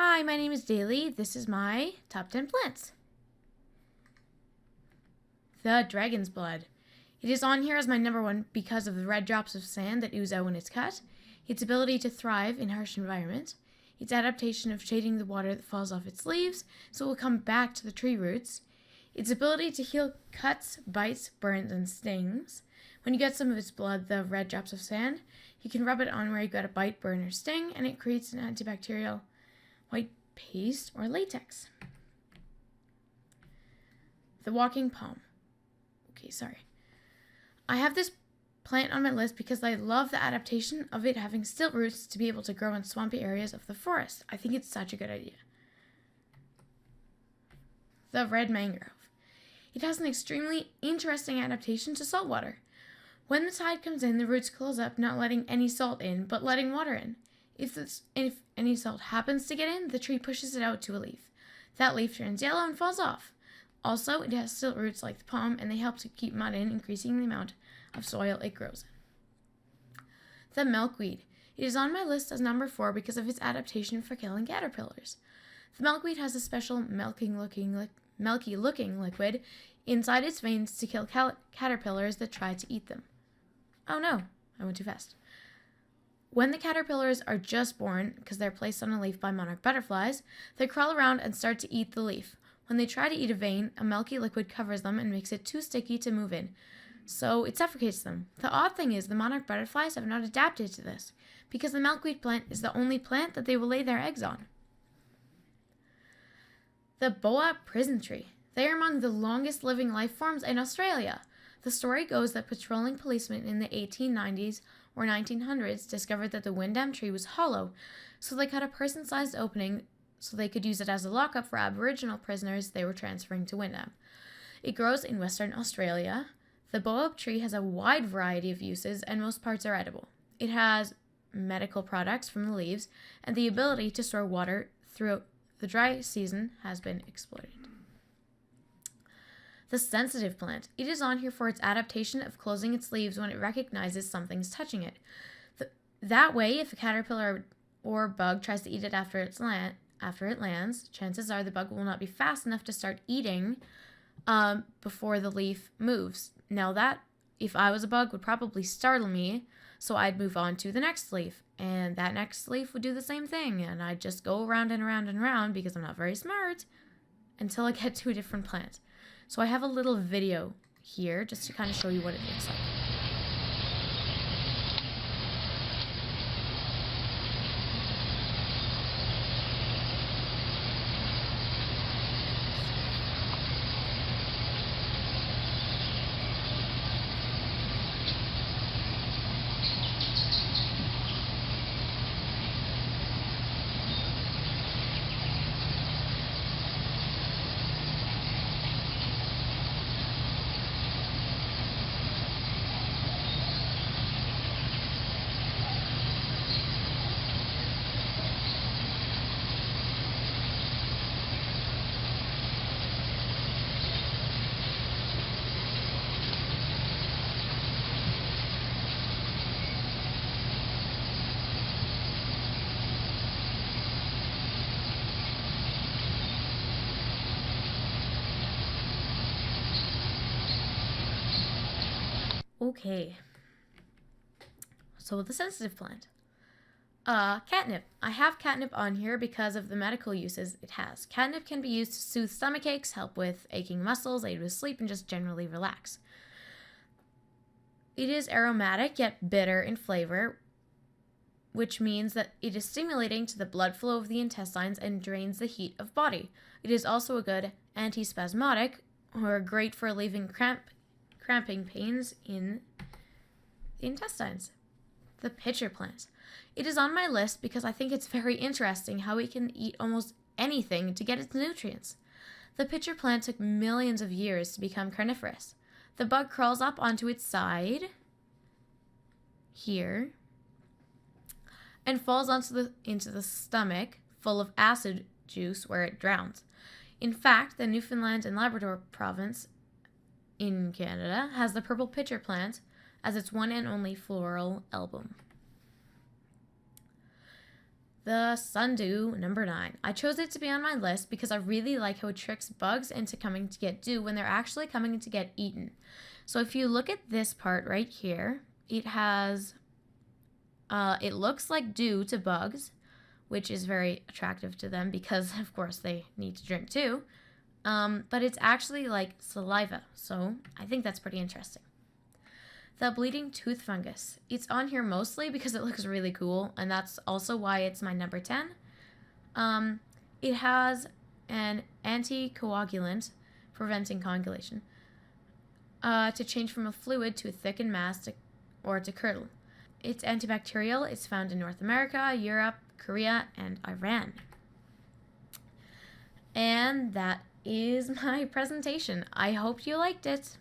Hi, my name is Daly. This is my top 10 plants. The dragon's blood. It is on here as my number one because of the red drops of sand that ooze out when it's cut, its ability to thrive in harsh environments, its adaptation of shading the water that falls off its leaves so it will come back to the tree roots, its ability to heal cuts, bites, burns, and stings. When you get some of its blood, the red drops of sand, you can rub it on where you got a bite, burn, or sting, and it creates an antibacterial white paste or latex. The walking palm. I have this plant on my list because I love the adaptation of it having stilt roots to be able to grow in swampy areas of the forest. I think it's such a good idea. The red mangrove. It has an extremely interesting adaptation to salt water. When the tide comes in, the roots close up, not letting any salt in, but letting water in. If any salt happens to get in, the tree pushes it out to a leaf. That leaf turns yellow and falls off. Also, it has stilt roots like the palm, and they help to keep mud in, increasing the amount of soil it grows in. The milkweed. It is on my list as number 4 because of its adaptation for killing caterpillars. The milkweed has a special milky-looking liquid inside its veins to kill caterpillars that try to eat them. Oh no, I went too fast. When the caterpillars are just born, because they're placed on a leaf by monarch butterflies, they crawl around and start to eat the leaf. When they try to eat a vein, a milky liquid covers them and makes it too sticky to move in, so it suffocates them. The odd thing is the monarch butterflies have not adapted to this, because the milkweed plant is the only plant that they will lay their eggs on. The boa prison tree. They are among the longest living life forms in Australia. The story goes that patrolling policemen in the 1890s or 1900s discovered that the Windham tree was hollow, so they cut a person-sized opening so they could use it as a lockup for Aboriginal prisoners they were transferring to Windham. It grows in Western Australia. The boa tree has a wide variety of uses, and most parts are edible. It has medical products from the leaves, and the ability to store water throughout the dry season has been exploited. The sensitive plant. It is on here for its adaptation of closing its leaves when it recognizes something's touching it. That way, if a caterpillar or bug tries to eat it after it lands, chances are the bug will not be fast enough to start eating before the leaf moves. Now that, if I was a bug, would probably startle me, so I'd move on to the next leaf, and that next leaf would do the same thing, and I'd just go around and around and around because I'm not very smart until I get to a different plant. So I have a little video here just to kind of show you what it looks like. Okay, so the sensitive plant. Catnip. I have catnip on here because of the medical uses it has. Catnip can be used to soothe stomach aches, help with aching muscles, aid with sleep, and just generally relax. It is aromatic yet bitter in flavor, which means that it is stimulating to the blood flow of the intestines and drains the heat of body. It is also a good antispasmodic, or great for relieving cramping pains in the intestines. The pitcher plant. It is on my list because I think it's very interesting how it can eat almost anything to get its nutrients. The pitcher plant took millions of years to become carnivorous. The bug crawls up onto its side here and falls into the stomach full of acid juice where it drowns. In fact, the Newfoundland and Labrador province in Canada has the purple pitcher plant as its one and only floral album. The sundew, number 9. I chose it to be on my list because I really like how it tricks bugs into coming to get dew when they're actually coming to get eaten. So if you look at this part right here, it has, it looks like dew to bugs, which is very attractive to them because, of course, they need to drink too. But it's actually like saliva, so I think that's pretty interesting. The bleeding tooth fungus. It's on here mostly because it looks really cool, and that's also why it's my number 10. It has an anticoagulant preventing coagulation to change from a fluid to a thickened mass or to curdle. It's antibacterial. It's found in North America, Europe, Korea, and Iran. And that is my presentation. I hope you liked it.